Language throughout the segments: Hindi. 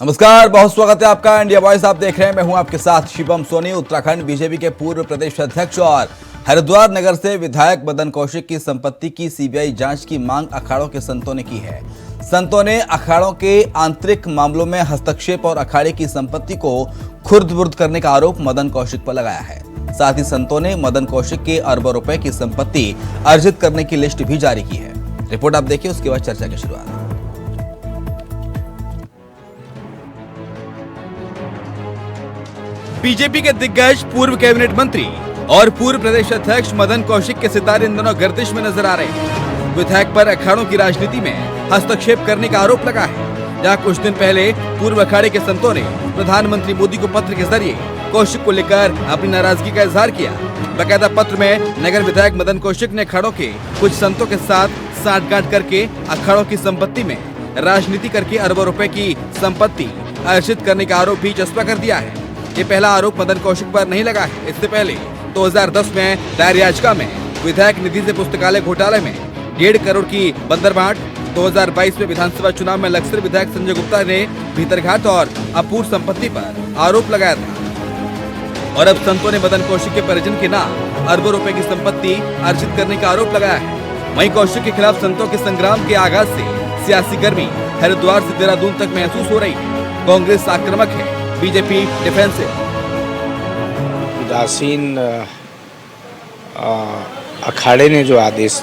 नमस्कार, बहुत स्वागत है आपका इंडिया वॉइस। आप देख रहे हैं, मैं हूं आपके साथ शिवम सोनी। उत्तराखंड बीजेपी के पूर्व प्रदेश अध्यक्ष और हरिद्वार नगर से विधायक मदन कौशिक की संपत्ति की सीबीआई जांच की मांग अखाड़ों के संतों ने की है। संतों ने अखाड़ों के आंतरिक मामलों में हस्तक्षेप और अखाड़े की संपत्ति को खुर्द-बुर्द करने का आरोप मदन कौशिक पर लगाया है। साथ ही संतों ने मदन कौशिक के अरबों रुपए की संपत्ति अर्जित करने की लिस्ट भी जारी की है। रिपोर्ट आप देखिए, उसके बाद चर्चा की शुरुआत। बीजेपी के दिग्गज पूर्व कैबिनेट मंत्री और पूर्व प्रदेश अध्यक्ष मदन कौशिक के सितारे इन दोनों गर्दिश में नजर आ रहे हैं। विधायक पर अखाड़ों की राजनीति में हस्तक्षेप करने का आरोप लगा है। जहां कुछ दिन पहले पूर्व अखाड़े के संतों ने प्रधानमंत्री मोदी को पत्र के जरिए कौशिक को लेकर अपनी नाराजगी का इजहार किया। बकायदा पत्र में नगर विधायक मदन कौशिक ने अखाड़ों के कुछ संतों के साथ साठगांठ करके अखाड़ों की संपत्ति में राजनीति करके अरबों रुपए की संपत्ति अर्जित करने का आरोप भी चस्पा कर दिया है। ये पहला आरोप मदन कौशिक पर नहीं लगा है। इससे पहले 2010 में दायर याचिका में विधायक निधि से पुस्तकालय घोटाले में 1.5 करोड़ की बंदरबांट, 2022 में विधानसभा चुनाव में लक्सर विधायक संजय गुप्ता ने भीतरघाट और अपूर्ण संपत्ति पर आरोप लगाया था। और अब संतों ने मदन कौशिक के परिजन के नाम अरबों रुपए की संपत्ति अर्जित करने का आरोप लगाया है। वहीं कौशिक के खिलाफ संतों के संग्राम के आगाज से सियासी गर्मी हरिद्वार से देहरादून तक महसूस हो रही है। कांग्रेस आक्रामक है, बीजेपी डिफेंसिव। उदासीन अखाड़े ने जो आदेश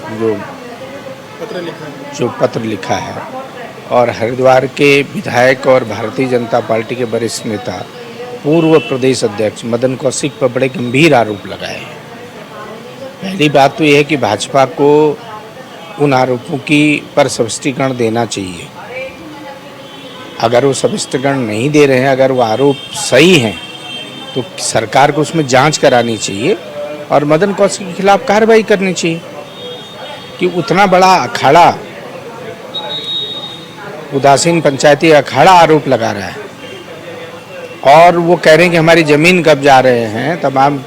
पत्र लिखा है और हरिद्वार के विधायक और भारतीय जनता पार्टी के वरिष्ठ नेता पूर्व प्रदेश अध्यक्ष मदन कौशिक पर बड़े गंभीर आरोप लगाए हैं। पहली बात तो यह है कि भाजपा को उन आरोपों की पर स्पष्टीकरण देना चाहिए। अगर वो स्पष्टीकरण नहीं दे रहे हैं, अगर वो आरोप सही हैं, तो सरकार को उसमें जांच करानी चाहिए और मदन कौशिक के खिलाफ कार्रवाई करनी चाहिए कि उतना बड़ा अखाड़ा, उदासीन पंचायती अखाड़ा आरोप लगा रहा है और वो कह रहे हैं कि हमारी ज़मीन कब्जा रहे हैं। तमाम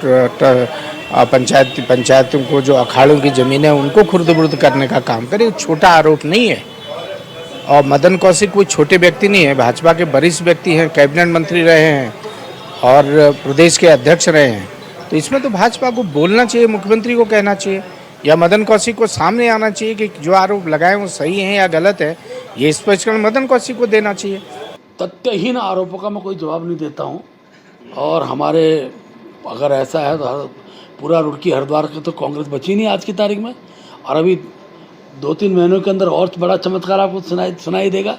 पंचायतों को जो अखाड़ों की ज़मीन है उनको खुर्द-बुर्द करने का काम करे। छोटा आरोप नहीं है और मदन कौशिक कोई छोटे व्यक्ति नहीं है, भाजपा के वरिष्ठ व्यक्ति हैं, कैबिनेट मंत्री रहे हैं और प्रदेश के अध्यक्ष रहे हैं। तो इसमें तो भाजपा को बोलना चाहिए, मुख्यमंत्री को कहना चाहिए या मदन कौशिक को सामने आना चाहिए कि जो आरोप लगाए वो सही हैं या गलत है। ये स्पष्टीकरण मदन कौशिक को देना चाहिए। तथ्यहीन आरोपों का मैं कोई जवाब नहीं देता हूँ और हमारे अगर ऐसा है तो पूरा रुड़की हरिद्वार की तो कांग्रेस बची नहीं आज की तारीख में। और अभी 2-3 महीनों के अंदर और बड़ा चमत्कार आपको सुनाई देगा।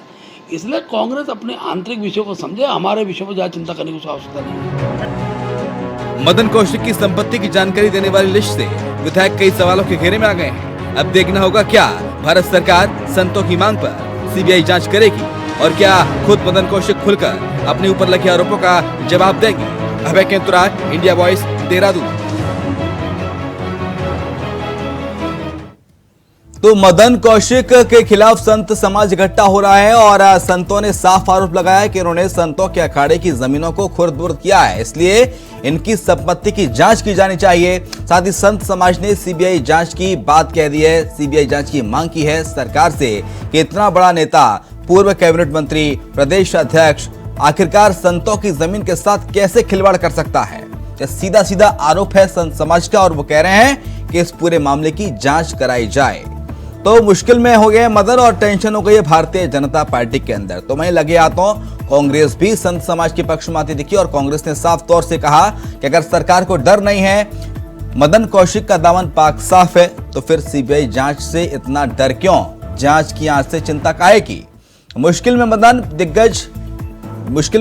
इसलिए कांग्रेस अपने आंतरिक विषयों को समझे, हमारे विषयों पर ज़्यादा चिंता करने की आवश्यकता नहीं है। मदन कौशिक की संपत्ति की जानकारी देने वाली लिस्ट से विधायक कई सवालों के घेरे में आ गए हैं। अब देखना होगा क्या भारत सरकार संतों की मांग पर सीबीआई जांच करेगी और क्या खुद मदन कौशिक खुलकर अपने ऊपर लगे आरोपों का जवाब देंगे। अभय केंतुरा, इंडिया वॉइस, देहरादून। तो मदन कौशिक के खिलाफ संत समाज इकट्ठा हो रहा है और संतों ने साफ आरोप लगाया कि उन्होंने संतों के अखाड़े की जमीनों को खुर्द-बुर्द किया है, इसलिए इनकी संपत्ति की जांच की जानी चाहिए। साथ ही संत समाज ने सीबीआई जांच की बात कह दी है, सीबीआई जांच की मांग की है सरकार से कि इतना बड़ा नेता, पूर्व कैबिनेट मंत्री, प्रदेश अध्यक्ष आखिरकार संतों की जमीन के साथ कैसे खिलवाड़ कर सकता है। यह सीधा सीधा आरोप है संत समाज का और वो कह रहे हैं कि इस पूरे मामले की जांच कराई जाए। तो मुश्किल में हो गए मदन और टेंशन हो गई है भारतीय जनता पार्टी के अंदर। तो मैं लगे हाथों कांग्रेस भी संत समाज के पक्ष में आती दिखी और कांग्रेस ने साफ तौर से कहा कि अगर सरकार को डर नहीं है, मदन कौशिक का दामन पाक साफ है, तो फिर सीबीआई जांच से इतना डर क्यों, जांच की आंच से चिंता काहे की। मुश्किल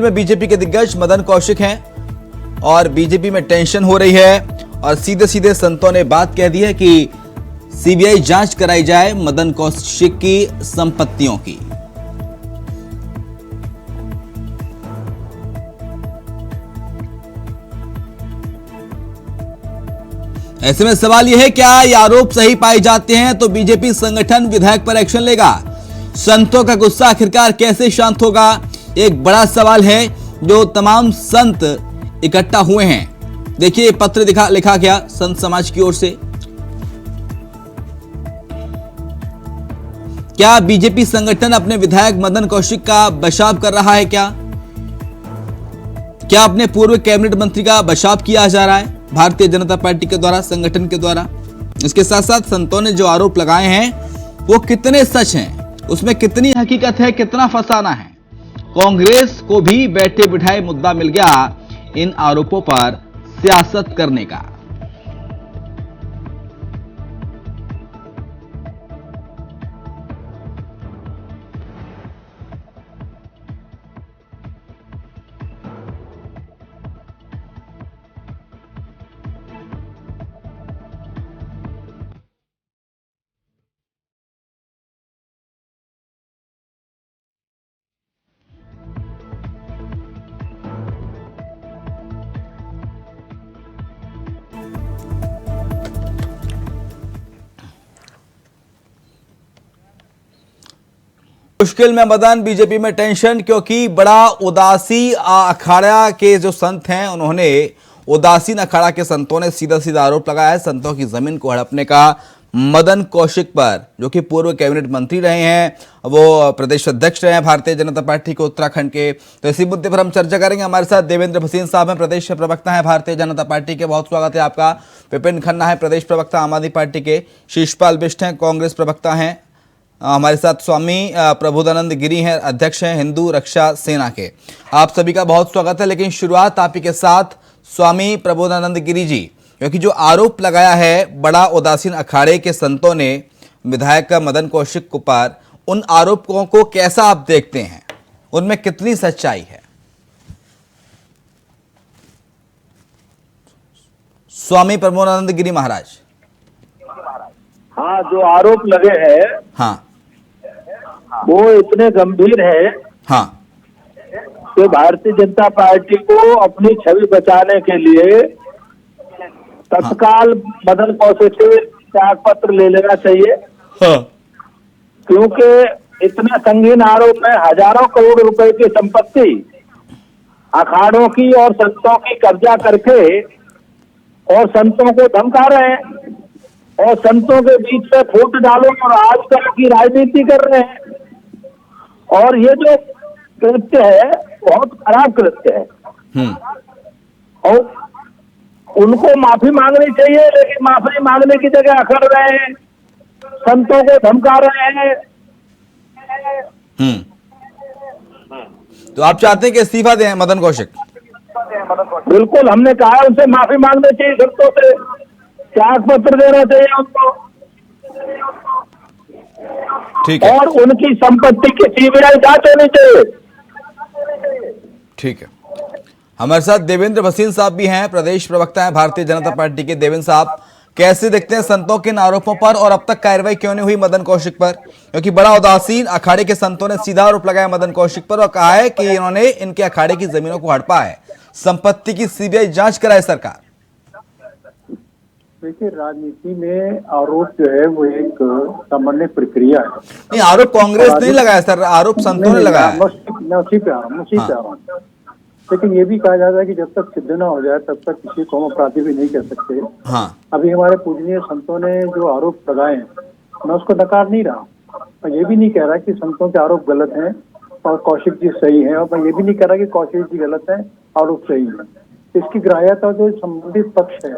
में बीजेपी के दिग्गज मदन कौशिक हैं और बीजेपी में टेंशन हो रही है और सीधे सीधे संतों ने बात कह दी है कि सीबीआई जांच कराई जाए मदन कौशिक की संपत्तियों की। ऐसे में सवाल यह है, क्या ये आरोप सही पाए जाते हैं तो बीजेपी संगठन विधायक पर एक्शन लेगा। संतों का गुस्सा आखिरकार कैसे शांत होगा, एक बड़ा सवाल है जो तमाम संत इकट्ठा हुए हैं। देखिए पत्र लिखा गया संत समाज की ओर से। क्या बीजेपी संगठन अपने विधायक मदन कौशिक का बचाव कर रहा है क्या? क्या अपने पूर्व कैबिनेट मंत्री का बचाव किया जा रहा है भारतीय जनता पार्टी के द्वारा, संगठन के द्वारा? इसके साथ साथ संतों ने जो आरोप लगाए हैं वो कितने सच हैं, उसमें कितनी हकीकत है, कितना फसाना है? कांग्रेस को भी बैठे बिठाए मुद्दा मिल गया इन आरोपों पर सियासत करने का। मुश्किल में मदन, बीजेपी में टेंशन, क्योंकि बड़ा उदासी अखाड़ा के जो संत हैं उन्होंने, उदासीन अखाड़ा के संतों ने सीधा सीधा आरोप लगाया है संतों की जमीन को हड़पने का मदन कौशिक पर, जो कि पूर्व कैबिनेट मंत्री रहे हैं, वो प्रदेश अध्यक्ष रहे हैं भारतीय जनता पार्टी के उत्तराखंड के। तो इसी मुद्दे पर हम चर्चा करेंगे। हमारे साथ देवेंद्र भसीन साहब हैं, प्रदेश प्रवक्ता हैं भारतीय जनता पार्टी के, बहुत स्वागत है आपका। विपिन खन्ना है, प्रदेश प्रवक्ता आम आदमी पार्टी के। शिशपाल बिष्ट हैं, कांग्रेस प्रवक्ता हैं। हमारे साथ स्वामी प्रबोधानंद गिरी हैं, अध्यक्ष हैं हिंदू रक्षा सेना के। आप सभी का बहुत स्वागत है। लेकिन शुरुआत आप ही के साथ स्वामी प्रबोधानंद गिरी जी, क्योंकि जो आरोप लगाया है बड़ा उदासीन अखाड़े के संतों ने विधायक मदन कौशिक पर, उन आरोपों को कैसा आप देखते हैं, उनमें कितनी सच्चाई है? स्वामी प्रबोधानंद गिरी महाराज। हाँ, जो आरोप लगे हैं हाँ वो इतने गंभीर है हाँ कि भारतीय जनता पार्टी को अपनी छवि बचाने के लिए तत्काल मदन कौशिक से त्याग पत्र ले लेना चाहिए। हाँ क्योंकि इतना संगीन आरोप है, हजारों करोड़ रुपए की संपत्ति अखाड़ों की और संतों की कब्जा करके और संतों को धमका रहे हैं और संतों के बीच में फूट डालो और आजकल की राजनीति कर रहे हैं। और ये जो कृत्य है बहुत खराब कृत्य है और उनको माफी मांगनी चाहिए, लेकिन माफी मांगने की जगह अखड़ रहे हैं, संतों को धमका रहे हैं। तो आप चाहते हैं कि इस्तीफा दें मदन कौशिक? बिल्कुल, हमने कहा उनसे माफी मांगनी चाहिए, संतों से त्याग पत्र देना चाहिए उनको, ठीक है, और उनकी संपत्ति की सीबीआई जांच होनी चाहिए। ठीक है। हमारे साथ देवेंद्र भसीन साहब भी हैं, प्रदेश प्रवक्ता हैं भारतीय जनता पार्टी के। देवेंद्र साहब, कैसे देखते हैं संतों के इन आरोपों पर, और अब तक कार्रवाई क्यों नहीं हुई मदन कौशिक पर? क्योंकि बड़ा उदासीन अखाड़े के संतों ने सीधा आरोप लगाया मदन कौशिक पर और कहा है कि इन्होंने इनके अखाड़े की जमीनों को हड़पा है, संपत्ति की सीबीआई जांच कराए सरकार। देखिए, राजनीति में आरोप जो है वो एक सामान्य प्रक्रिया है। नहीं, आरोप कांग्रेस नहीं लगाया सर, आरोप संतों ने लगाया है। मैं उसी पे आ रहा हूँ। लेकिन ये भी कहा जाता है कि जब तक सिद्ध ना हो जाए तब तक किसी को हम अपराधी भी नहीं कह सकते। हाँ, अभी हमारे पूजनीय संतों ने जो आरोप लगाए हैं, मैं उसको नकार नहीं रहा, मैं ये भी नहीं कह रहा कि संतों के आरोप गलत हैं और कौशिक जी सही हैं, और मैं ये भी नहीं कह रहा कि कौशिक जी गलत हैं, आरोप सही है। इसकी ग्राह्यता जो संबंधित पक्ष है,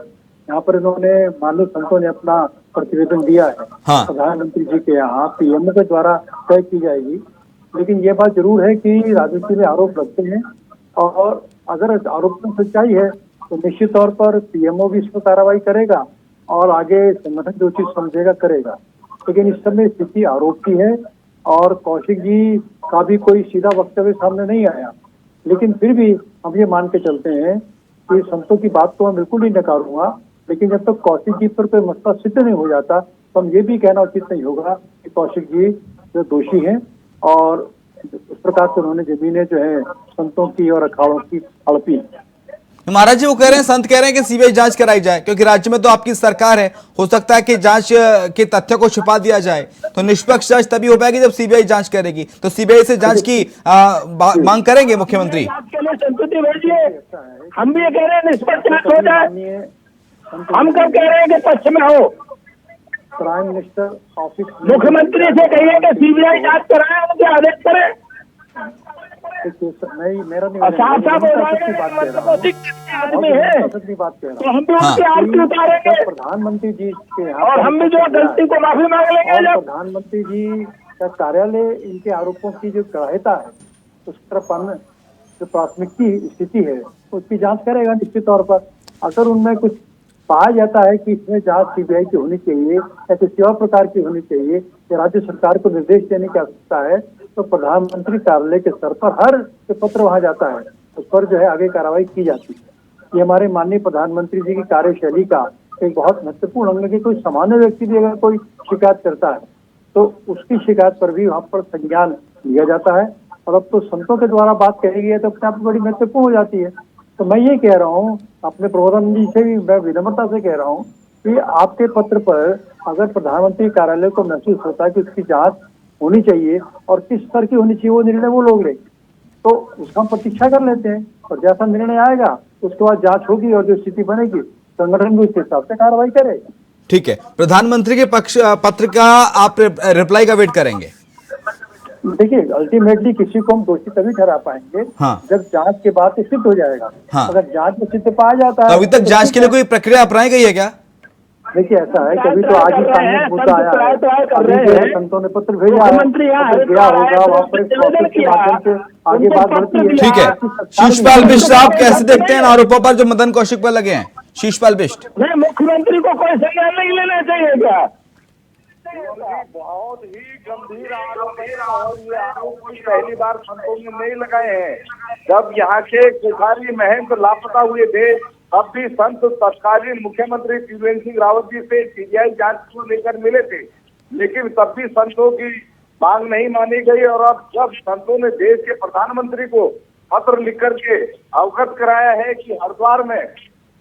यहाँ पर इन्होंने माननीय संतों ने अपना प्रतिवेदन दिया है, हाँ, प्रधानमंत्री जी के यहाँ पीएमओ के द्वारा तय की जाएगी। लेकिन ये बात जरूर है कि राजनीति में आरोप लगते हैं, और अगर आरोप में सच्चाई है तो निश्चित तौर पर पीएमओ भी इस पर कार्रवाई करेगा और आगे संगठन जो चीज समझेगा करेगा। लेकिन इस समय स्थिति आरोप की है और कौशिक जी का भी कोई सीधा वक्तव्य सामने नहीं आया। लेकिन फिर भी हम ये मान के चलते हैं कि संतों की बात तो मैं बिल्कुल नहीं नकारूंगा, लेकिन जब तक कौशिक जी पर कोई मसला सिद्ध नहीं हो जाता तो हम ये भी कहना उचित नहीं होगा कि कौशिक जी जो दोषी हैं और उस प्रकार से उन्होंने जमीनें जो है संतों की और अखाड़ों की हड़पी। महाराज जी, वो कह रहे हैं, संत कह रहे हैं कि सीबीआई जांच कराई जाए, क्योंकि राज्य में तो आपकी सरकार है, हो सकता है कि जांच के तथ्य को छुपा दिया जाए, तो निष्पक्ष जांच तभी हो पाएगी जब सीबीआई जांच करेगी। तो सीबीआई से जांच की मांग करेंगे मुख्यमंत्री? हम भी ये कह रहे हैं निष्पक्ष जांच हो जाए, हम कब कह रहे हैं कि पक्ष में हो? प्राइम मिनिस्टर ऑफिस मुख्यमंत्री से कहिए कि सीबीआई जांच कराए, उनके आदेश करें। मेरा और साफ साफ हो जाएगा मदन कौशिक आदमी है तो हम भी उनकी आरती उतारेंगे प्रधानमंत्री जी के और हम भी जो गलती को माफी मांग लेंगे जब प्रधानमंत्री जी का कार्यालय इनके आरोपों की जो गढ़ता है उस तरफ जो प्राथमिकी स्थिति है उसकी जांच करेगा निश्चित तौर पर। अगर उनमें कुछ पाया जाता है कि इसमें जांच सीबीआई की होनी चाहिए या किसी और प्रकार की होनी चाहिए या राज्य सरकार को निर्देश देने की आवश्यकता है तो प्रधानमंत्री कार्यालय के स्तर पर हर पत्र वहां जाता है, उस पर जो है आगे कार्रवाई की जाती है। ये हमारे माननीय प्रधानमंत्री जी की कार्यशैली का एक बहुत महत्वपूर्ण अंग है कि कोई सामान्य व्यक्ति भी अगर कोई शिकायत करता है तो उसकी शिकायत पर भी वहां पर संज्ञान लिया जाता है। और अब तो संतों के द्वारा बात कही गई है तो अपने आप में बड़ी महत्वपूर्ण हो जाती है। तो मैं ये कह रहा हूँ अपने प्रबोधन जी से भी मैं विनम्रता से कह रहा हूँ कि आपके पत्र पर अगर प्रधानमंत्री कार्यालय को महसूस होता है कि उसकी जांच होनी चाहिए और किस स्तर की होनी चाहिए वो निर्णय वो लोग ले तो उसका हम प्रतीक्षा कर लेते हैं और जैसा निर्णय आएगा उसके बाद जांच होगी और जो स्थिति बनेगी संगठन भी उसके हिसाब से कार्रवाई करेगा। ठीक है, प्रधानमंत्री के पक्ष पत्र का आप रिप्लाई का वेट करेंगे? देखिए अल्टीमेटली किसी को हम दोषी तभी ठहरा पाएंगे जब जांच के बाद सिद्ध हो जाएगा। अगर जांच में सिद्ध पाया जाता है अभी तक जांच के लिए कोई प्रक्रिया अपनाई गई है क्या? देखिए ऐसा है कभी तो आज ही सामने मुद्दा आया है, अभी जो है संतों ने पत्र भेजा है, गया होगा वहाँ पर प्रोसेस के माध्यम से आगे बात बढ़ती है। ठीक है, शीशपाल बिष्ट आप कैसे देखते हैं आरोपों पर जो मदन कौशिक पर लगे हैं? शीशपाल बिष्ट, नहीं मुख्यमंत्री को कोई संज्ञान नहीं लेना चाहिए क्या? बहुत ही गंभीर आरोप है और ये आरोप कोई पहली बार संतों में नहीं लगाए हैं। जब यहाँ के कुठारी महंत लापता हुए थे तब भी संत तत्कालीन मुख्यमंत्री त्रिवेंद्र सिंह रावत जी से सीबीआई जांच को लेकर मिले थे, लेकिन तब भी संतों की मांग नहीं मानी गई। और अब जब संतों ने देश के प्रधानमंत्री को पत्र लिख करके अवगत कराया है कि हरिद्वार में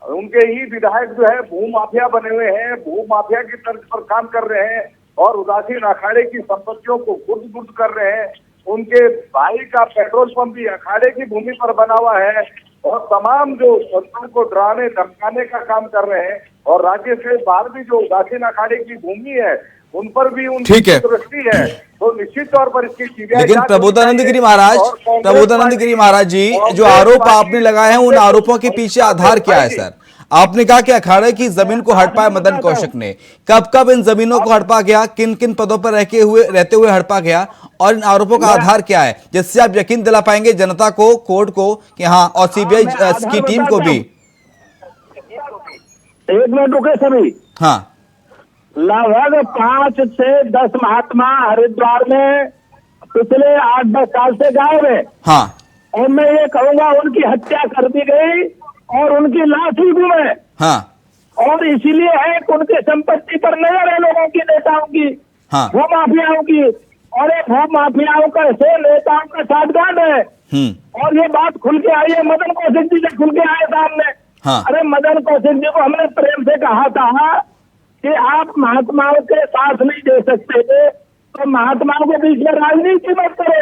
उनके ही विधायक जो है भू माफिया बने हुए हैं, भू माफिया की तर्ज पर काम कर रहे हैं और उदासीन अखाड़े की संपत्तियों को गुर्द कर रहे हैं, उनके भाई का पेट्रोल पंप भी अखाड़े की भूमि पर बना हुआ है और तमाम जो संतों को डराने धमकाने का काम कर रहे हैं और राज्य से बाहर भी जो उदासीन अखाड़े की भूमि है उन पर भी उनकी दृष्टि है, तो निश्चित तौर पर इसकी सीबीआई। लेकिन प्रबोधानंद गिरी महाराज जी, जो आरोप आपने लगाए हैं उन आरोपों के पीछे आधार क्या है सर? आपने कहा कि अखाड़े की जमीन को हड़पाया मदन कौशिक ने, कब इन जमीनों को हड़पा गया, किन किन पदों पर रहते हुए हड़पा गया और इन आरोपों का आधार क्या है जिससे आप यकीन दिला पाएंगे जनता को, कोर्ट को कि हाँ, और सीबीआई की टीम को भी? एक मिनट रुके सभी। हाँ, लगभग 5 से 10 महात्मा हरिद्वार में पिछले 8-10 साल से गायब है। हाँ, और मैं ये कहूंगा उनकी हत्या कर दी गई और उनकी लाश भी गुम है। हाँ, और इसीलिए है कि उनकी संपत्ति पर नजर है लोगों की, नेताओं की, हाँ, भू माफियाओं की, और एक भू माफियाओं का से नेताओं का साठगांठ है। और ये बात खुल के आई है, मदन कौशिक जी से खुल के आए सामने। हाँ, अरे मदन कौशिक जी को हमने प्रेम से कहा था कि आप महात्माओं के साथ नहीं दे सकते थे तो महात्माओं के बीच में राजनीति मत करो,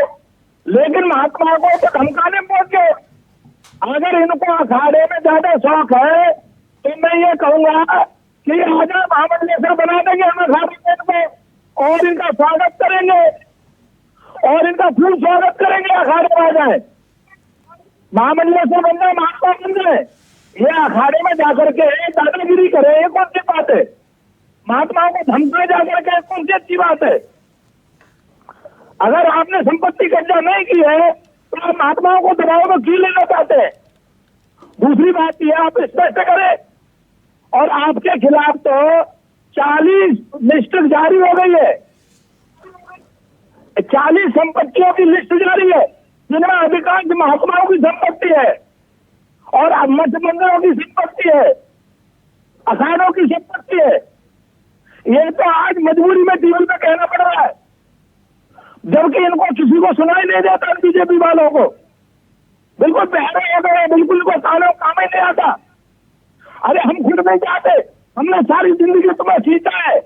लेकिन महात्माओं को तो धमकाने पहुंचे। अगर इनको अखाड़े में ज्यादा शौक है तो मैं ये कहूंगा कि आजा महामंडलेश्वर बना देंगे हम अखाड़े को और इनका स्वागत करेंगे और इनका फुल स्वागत करेंगे। अखाड़े में आ जाए, महामंडलेश्वर बन जाए, महात्मा बन जाए, ये अखाड़े में जाकर के दादागिरी करे, ये कौन सी बात है? महात्माओं को धमकाए जाकर के कौन सी अच्छी बात है? अगर आपने संपत्ति कब्जा नहीं की है तो आप महात्माओं को दबाव में क्यों लेना चाहते हैं? दूसरी बात यह आप स्पष्ट करें। और आपके खिलाफ तो 40 लिस्ट जारी हो गई है, 40 संपत्तियों की लिस्ट जारी है जिनमें अधिकांश महात्माओं की संपत्ति है और मठ मंदिरों की संपत्ति है, अखाड़ों की संपत्ति है। ये तो आज मजबूरी में टीवी में कहना पड़ रहा है, जबकि इनको किसी को सुनाई नहीं देता। बीजेपी वालों को बिल्कुल बहरे हो गए, बिल्कुल इनको कानों काम ही नहीं आता। अरे हम खुद नहीं चाहते, हमने सारी जिंदगी तुम्हें सींचा है,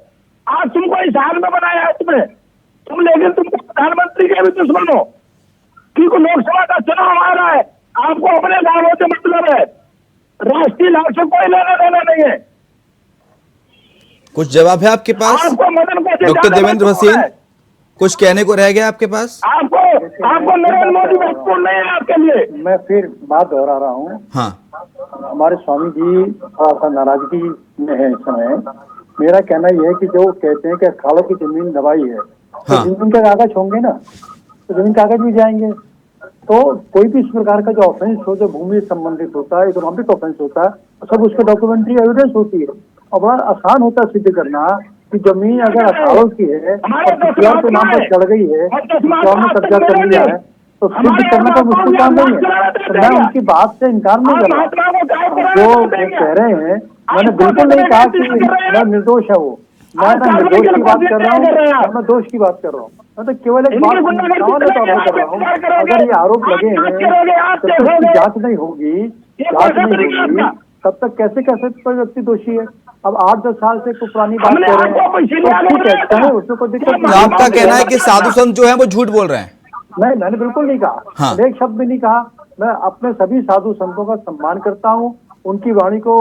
आज तुमको इस हाल में बनाया है तुम, लेकिन तुमको प्रधानमंत्री के भी दुश्मन हो, क्योंकि लोकसभा का चुनाव आ रहा है, आपको अपने लाभों से मतलब है, राष्ट्रीय लाभ से कोई लेना देना नहीं है। कुछ जवाब है आपके पास आपको मदन को डॉक्टर देवेंद्र भसीन? कुछ कहने को रह गया आपके पास? आपको नरेंद्र मोदी महत्वपूर्ण नहीं है आपके लिए। मैं फिर बात दोहरा रहा हूँ। हाँ हमारे स्वामी जी थोड़ा सा नाराजगी में है इस समय। मेरा कहना यह है कि जो कहते हैं कि अखाड़ों की जमीन दबाई है, तो हाँ। जमीन के कागज होंगे ना, तो जमीन कागज भी जाएंगे। तो कोई भी इस प्रकार का जो ऑफेंस हो, जो भूमि संबंधित होता है, इकोनॉमिक ऑफेंस होता है, सब उसके डॉक्यूमेंट्री एविडेंस होती है और बड़ा आसान होता है सिद्ध करना कि जमीन अगर अखाड़ों की है और किसान के नाम पर चढ़ गई है, किसान ने कब्जा कर लिया है, तो सिद्ध करना तो मुश्किल काम नहीं है। तो मैं उनकी बात से इनकार नहीं कर रहा। जो वो कह रहे हैं, मैंने बिल्कुल नहीं कहा कि मैं निर्दोष है वो। मैं ना निर्दोष की बात कर रहा हूँ, मैं दोष की बात कर रहा हूँ। मैं तो केवल एक बात सामान्य तौर पर कर रहा हूँ। अगर ये आरोप लगे हैं, जब तक उसकी जांच नहीं होगी, तब तक कैसे कैसे कोई व्यक्ति दोषी है। अब 8-10 साल से कोई पुरानी बात कर रहे हैं, तो ठीक है, चाहे उसमें कोई दिक्कत तो नहीं। आपका कहना है कि साधु संत जो है वो झूठ बोल रहे हैं? मैंने बिल्कुल नहीं कहा। हाँ। एक शब्द भी नहीं कहा। मैं अपने सभी साधु संतों का सम्मान करता हूँ, उनकी वाणी को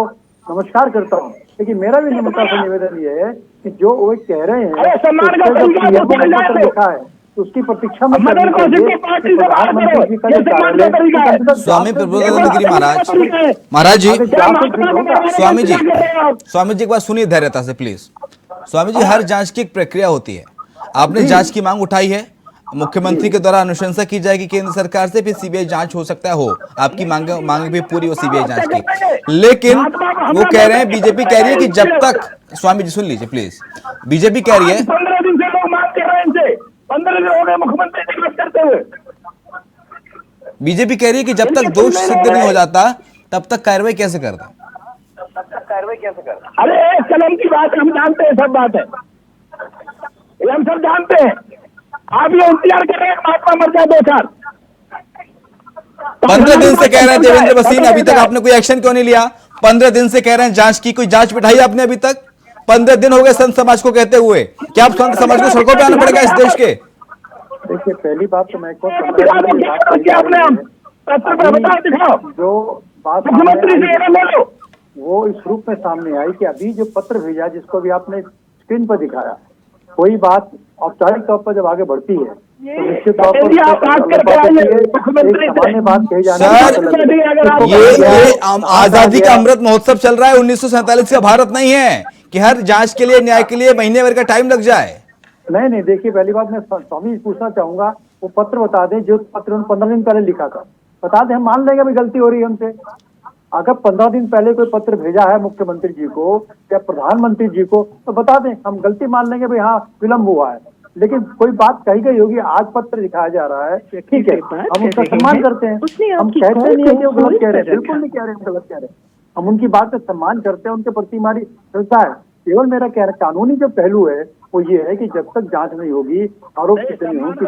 नमस्कार करता हूँ, लेकिन मेरा भी निम्रता से निवेदन ये है कि जो वो कह रहे हैं, पत्र लिखा है, तो उसकी प्रतीक्षा में प्रधानमंत्री जी का जो कार्यालय, स्वामी प्रबोधानंद गिरी महाराज जी, स्वामी जी एक बात सुनिए धैर्यता से प्लीज। स्वामी जी, हर जांच की एक प्रक्रिया होती है। आपने जांच की मांग उठाई है, मुख्यमंत्री के द्वारा अनुशंसा की जाएगी केंद्र सरकार से, फिर सीबीआई जांच हो सकता है हो, आपकी मांग भी पूरी हो सीबीआई जांच की। लेकिन वो कह रहे हैं, बीजेपी कह रही है कि जब तक, स्वामी जी सुन लीजिए प्लीज, बीजेपी कह रही है 15 दिन से लोग मांग कर रहे हैं इनसे, 15 दिन हो गए मुख्यमंत्री से बात करते हुए। बीजेपी कह रही है कि जब तक दोष सिद्ध नहीं हो जाता तब तक कार्रवाई कैसे करता? अरे एक कलम की बात हम जानते हैं, सब बात है, ये हम सब जानते हैं। आप ये इंतजार कर रहे हैं महात्मा मर जाए 2 साल। 15 दिन से कह रहे हैं देवेंद्र भसीन, अभी तक आपने कोई एक्शन क्यों नहीं लिया? 15 दिन से कह रहे हैं जांच की, कोई जांच बिठाई आपने अभी तक? 15 दिन हो गए संत समाज को कहते हुए, क्या आप संत समाज को सड़कों पे आना पड़ेगा इस देश के? देखिए, पहली बात तो मैं जो बात वो इस रूप में सामने आई कि अभी जो पत्र भेजा, जिसको भी आपने स्क्रीन पर दिखाया, कोई बात औपचारिक तौर पर जब आगे बढ़ती है तो निश्चित तौर पर सामान्य बात कही जाने ये आजादी का अमृत महोत्सव चल रहा है, 1947 का भारत नहीं है कि हर जांच के लिए, न्याय के लिए महीने भर का टाइम लग जाए। नहीं, देखिए, पहली बात मैं स्वामी पूछना चाहूंगा, वो पत्र बता दें जो पत्र उन्होंने 15 दिन पहले लिखा था, बता दें, हम मान लेंगे भाई गलती हो रही है हमसे। अगर 15 दिन पहले कोई पत्र भेजा है मुख्यमंत्री जी को या प्रधानमंत्री जी को, तो बता दें, हम गलती मान लेंगे भाई हाँ विलम्ब हुआ है। लेकिन कोई बात कही गई होगी, आज पत्र दिखाया जा रहा है, ठीक है, हम उसका सम्मान करते हैं। हम कहते नहीं है कि वो गलत कह रहे हैं, बिल्कुल नहीं कह रहे हैं गलत कह रहे हैं, हम उनकी बात का सम्मान करते हैं, उनके प्रति हमारी श्रद्धा है। केवल मेरा कह रहा कानूनी जो पहलू है वो ये है कि जब तक जांच नहीं होगी, आरोप कितने नहीं होंगे,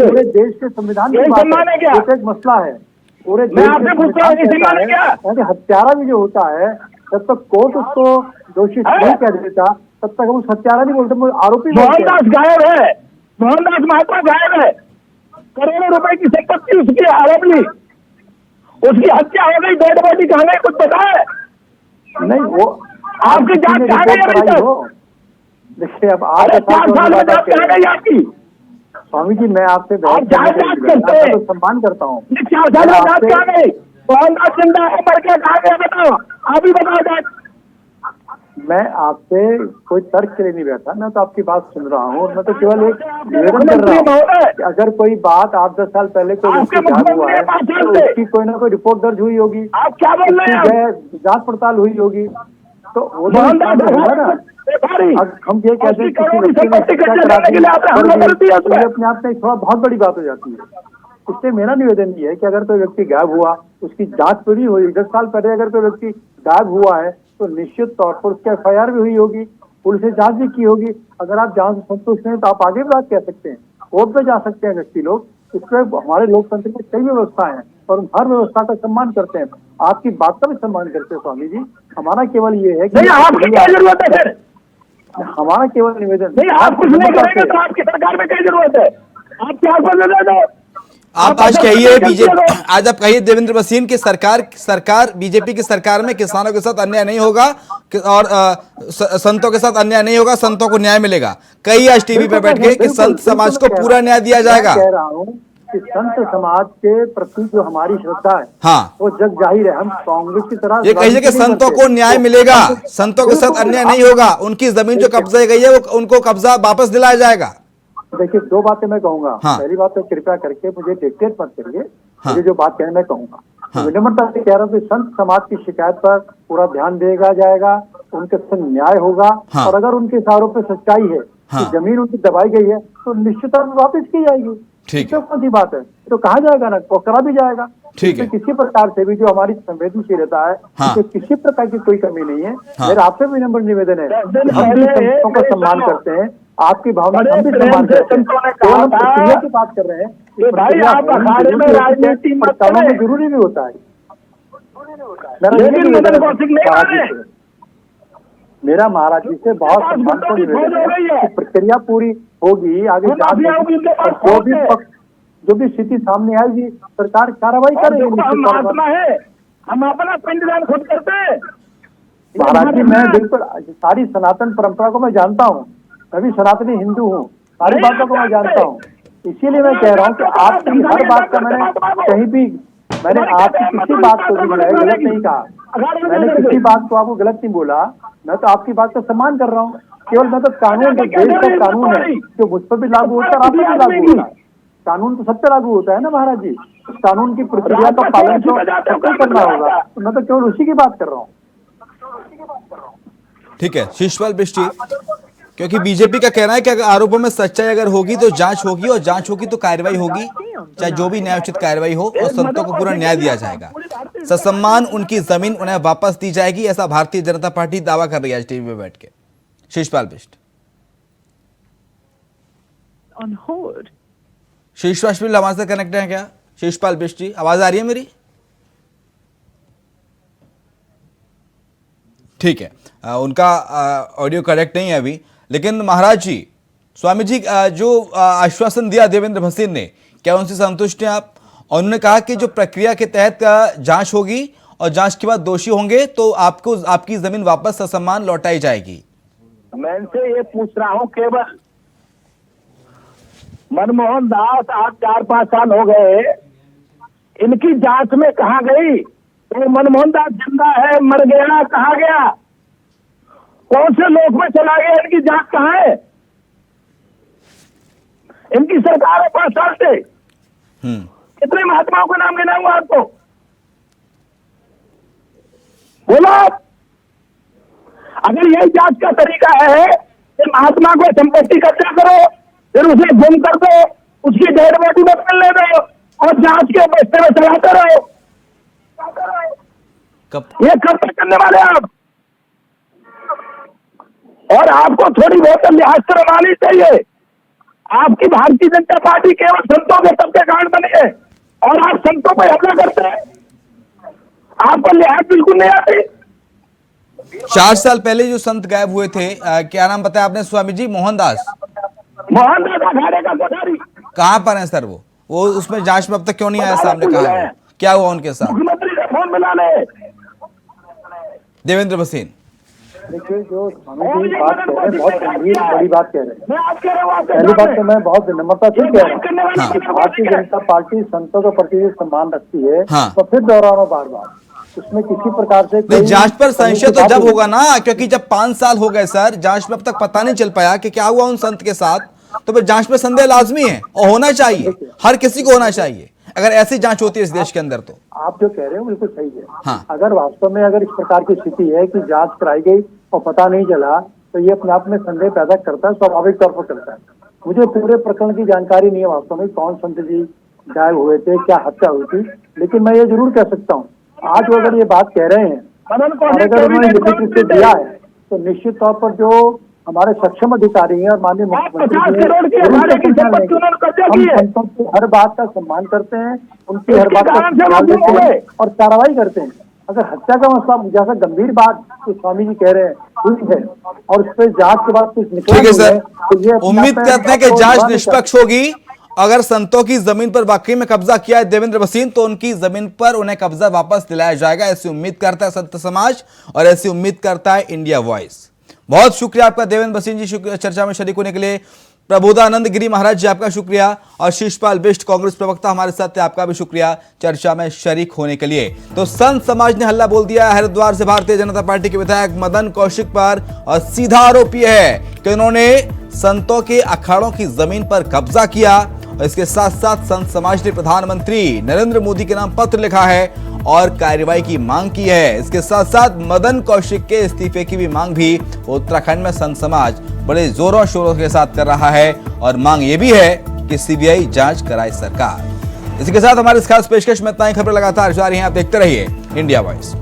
पूरे देश के संविधान की बात एक मसला है, पूरे देश में हत्यारा भी जो होता है, जब तक कोर्ट उसको दोषी नहीं कह देता तब तक हम उस हत्यारा नहीं बोलते, आरोपी। मोहनदास गायब है, मोहनदास महात्मा गायब है, करोड़ों रुपए की संपत्ति उसकी आरोप ली, उसकी हत्या हो गई, डेड बॉडी कहाँ गई कुछ पता है? नहीं, वो आपकी जांच कहाँ गई अभी तक? देखिए, अब 4 साल में जांच कहाँ गई आपकी? स्वामी जी, मैं आपसे तो सम्मान करता हूँ। 4 साल में जांच कहाँ गई? मोहनदास जिंदा है, मर के कहाँ गया बताओ, आप ही बताओ जांच। मैं आपसे कोई तर्क के लिए नहीं बैठा, मैं तो आपकी बात सुन रहा हूँ, मैं तो केवल एक निवेदन कर रहा हूँ कि अगर कोई बात 8-10 साल पहले कोई व्यक्ति हुआ है तो उसकी कोई ना कोई रिपोर्ट दर्ज हुई होगी, आप क्या बोल रहे हैं, जांच पड़ताल हुई होगी, तो वो होगा ना। हम ये कहते हैं अपने आप में थोड़ा बहुत बड़ी बात हो जाती है। इसलिए मेरा निवेदन ये है कि अगर कोई व्यक्ति गायब हुआ, उसकी जांच पूरी हुई, 10 साल पहले अगर कोई व्यक्ति गायब हुआ है तो निश्चित तौर पर उसकी FIR भी हुई होगी, पुलिस ने जांच भी की होगी। अगर आप जांच से संतुष्ट हैं तो आप आगे बात कह सकते हैं, कोर्ट पे जा सकते हैं व्यक्ति लोग। इसमें हमारे लोकतंत्र में कई व्यवस्थाएं हैं और हम हर व्यवस्था का सम्मान करते हैं, आपकी बात का भी सम्मान करते हैं। स्वामी जी, हमारा केवल ये है कि हमारा केवल निवेदन, आप कुछ नहीं करेंगे तो आपकी सरकार में क्या जरूरत है? आप क्या आप आज कहिए बीजेपी, आज आप कहिए देवेंद्र भसीन की सरकार बीजेपी की सरकार में किसानों के साथ अन्याय नहीं होगा और संतों के साथ अन्याय नहीं होगा, संतों को न्याय मिलेगा। कई आज टीवी पे बैठ के कि संत समाज को पूरा न्याय दिया जाएगा। कह रहा हूँ कि संत समाज के प्रति जो हमारी श्रद्धा है, हाँ, वो जग जाहिर है। हम कांग्रेस की तरह ये कहिए कि संतों को न्याय मिलेगा, संतों के साथ अन्याय नहीं होगा, उनकी जमीन जो कब्जे गई है वो उनको कब्जा वापस दिलाया जाएगा। देखिए, दो बातें मैं कहूंगा। हाँ। पहली बात तो कृपया करके मुझे डिक्टेट मत करिए। हाँ। मुझे जो बात कहना मैं कहूंगा, हाँ। विनम्रता से कह रहा हूँ कि संत समाज की शिकायत पर पूरा ध्यान देगा जाएगा, उनके संग न्याय होगा। हाँ। और अगर उनके इशारों पे सच्चाई है हाँ। कि जमीन उनकी दबाई गई है तो निश्चित तौर पर वापस की जाएगी। ठीक है, तो कौन सी बात है, तो कहा जाएगा ना, वो करा भी जाएगा। ठीक है। किसी प्रकार से भी जो हमारी संवेदनशीलता है, हाँ। तो किसी प्रकार की कोई कमी नहीं है। हाँ। मेरा आपसे भी नम्र निवेदन है, हम भी संतों का सम्मान करते हैं, आपकी भावना हम भी सम्मान करते हैं। केवल हम प्रक्रिया की बात कर रहे हैं कि प्रक्रिया अखाड़े में राजनीति में जरूरी भी होता है। मेरा महाराज जी से बहुत सम्मानपूर्ण निवेदन है कि प्रक्रिया पूरी होगी, आगे जांच, जो भी स्थिति सामने आएगी सरकार कार्रवाई करेगी। हम अपना पिंडदान खुद करते हैं महाराज जी। मैं बिल्कुल सारी सनातन परंपरा को मैं जानता हूँ, मैं भी सनातनी हिंदू हूँ, सारी बातों को मैं जानता हूँ। इसीलिए मैं कह रहा हूँ कि आपकी हर बात का मैंने आपकी किसी बात को भी गलत नहीं कहा, मैंने किसी बात को आपको गलत नहीं बोला। मैं तो आपकी बात का सम्मान कर रहा हूँ। केवल मैं तो कानून, जो देश का कानून है जो मुझ पर भी लागू होता है, आप पर भी लागू होता है। कानून तो सब पे लागू होता है ना महाराज जी। उस कानून की प्रक्रिया का पालन तो सबको करना होगा, तो मैं तो केवल उसी की बात कर रहा हूँ। ठीक है शिशपाल बिष्ट, क्योंकि बीजेपी का कहना है कि अगर आरोपों में सच्चाई अगर होगी तो जांच होगी, और जांच होगी तो कार्रवाई होगी, चाहे जो भी न्यायोचित कार्रवाई हो, और संतों को पूरा न्याय दिया जाएगा, ससम्मान उनकी जमीन उन्हें वापस दी जाएगी, ऐसा भारतीय जनता पार्टी दावा कर रही है आज टीवी में बैठ के। शिशपाल बिष्ट, शिशपाल हमारे से कनेक्ट है क्या? शिशपाल बिष्ट जी, आवाज आ रही है मेरी? ठीक है, उनका ऑडियो करेक्ट नहीं है अभी। लेकिन महाराज जी, स्वामी जी, जो आश्वासन दिया देवेंद्र भसीन ने, क्या उनसे संतुष्ट हैं आप? और उन्होंने कहा कि जो प्रक्रिया के तहत जांच होगी और जांच के बाद दोषी होंगे तो आपको आपकी जमीन वापस ससम्मान लौटाई जाएगी। मैं इनसे ये पूछ रहा हूँ, केवल मनमोहन दास आज 4-5 साल हो गए, इनकी जांच में कहा गई? तो मनमोहन दास जिंदा है, मर गया, कहा गया? कौन से लोक में चला गया? इनकी जांच कहाँ है? इनकी सरकार है 5 साल से, कितने महात्माओं का नाम गिनाऊंगा आपको? बोलो। अगर यही जांच का तरीका है कि महात्मा को संपत्ति कब्जा करो, फिर उसे गुम कर दो, उसकी डेड बॉडी में मिलने दो और जांच के बस्ते में चलाते रहो, ये कब तक करने वाले आप? और आपको थोड़ी बहुत लिहाज करवानी चाहिए। आपकी भारतीय जनता पार्टी केवल संतों के सबके कारण बनी है और आप संतों पर हमला करते हैं, आपको लिहाज बिल्कुल नहीं आती। 4 साल पहले जो संत गायब हुए थे, क्या नाम बताया आपने स्वामी जी? मोहनदास अखाड़े का कोठारी कहाँ पर है सर? वो उसमें जांच में अब तक क्यों नहीं आया सामने? कहा क्या हुआ उनके साथ? मुख्यमंत्री का फोन मिला ले। देवेंद्र भसीन, देखिए, जो स्वामी जी बात कह रहे हैं बहुत गंभीर बड़ी बात कह रहे हैं। पहली बात तो मैं बहुत विनम्रता से कह रहा हूँ, भारतीय जनता पार्टी संतों के प्रति सम्मान रखती है। हाँ। तो फिर दोहरा रहा हूँ बार बार, उसमें किसी प्रकार से नहीं, जांच पर संशय तो जब होगा ना, क्योंकि जब 5 साल हो गए सर, जांच में अब तक पता नहीं चल पाया कि क्या हुआ उन संत के साथ, तो फिर जांच में संदेह लाजमी है और होना चाहिए, हर किसी को होना चाहिए अगर ऐसी जांच होती है इस देश के अंदर। तो आप जो कह रहे हो बिल्कुल सही है। हाँ। अगर वास्तव में अगर इस प्रकार की स्थिति है कि जांच कराई गई और पता नहीं चला, तो ये अपने आप में संदेह पैदा करता है, स्वाभाविक तौर पर करता है। मुझे पूरे प्रकरण की जानकारी नहीं है वास्तव में, कौन संत जी गायब हुए थे, क्या हत्या हुई थी, लेकिन मैं ये जरूर कह सकता हूँ, आज वो अगर ये बात कह रहे हैं और अगर उन्होंने लिखित रूप से दिया है, तो निश्चित तौर पर जो हमारे सक्षम अधिकारी हैं और माननीय मुख्यमंत्री हम संतों की हर बात का सम्मान करते हैं, उनकी हर बात का सम्मान देते हैं और कार्रवाई करते हैं। अगर हत्या का मसला जैसा गंभीर बात तो स्वामी जी कह रहे हैं हुई है और उस पर जांच के बाद कुछ निकला ठीक है सर, तो ये उम्मीद करते हैं कि जांच निष्पक्ष होगी अगर संतों की जमीन पर वाकई में कब्जा किया है देवेंद्र भसीन, तो उनकी जमीन पर उन्हें कब्जा वापस दिलाया जाएगा, ऐसी उम्मीद करता है संत समाज और ऐसी उम्मीद करता है इंडिया वॉइस। बहुत शुक्रिया आपका देवेंद्र भसीन जी चर्चा में शरीक होने के लिए। प्रबोधानंद गिरी महाराज जी आपका शुक्रिया और शीशपाल बिष्ट कांग्रेस प्रवक्ता हमारे साथ थे, आपका भी शुक्रिया चर्चा में शरीक होने के लिए। तो संत समाज ने हल्ला बोल दिया है हरिद्वार से भारतीय जनता पार्टी के विधायक मदन कौशिक पर और सीधा आरोप यह है कि उन्होंने संतों के अखाड़ों की जमीन पर कब्जा किया और इसके साथ साथ संत समाज ने प्रधानमंत्री नरेंद्र मोदी के नाम पत्र लिखा है और कार्रवाई की मांग की है। इसके साथ साथ मदन कौशिक के इस्तीफे की भी मांग भी उत्तराखंड में संत समाज बड़े जोरों शोरों के साथ कर रहा है और मांग ये भी है कि सीबीआई जांच कराए सरकार। इसी के साथ हमारे इस खास पेशकश में इतना ही। खबर लगातार जारी है, आप देखते रहिए इंडिया वॉइस।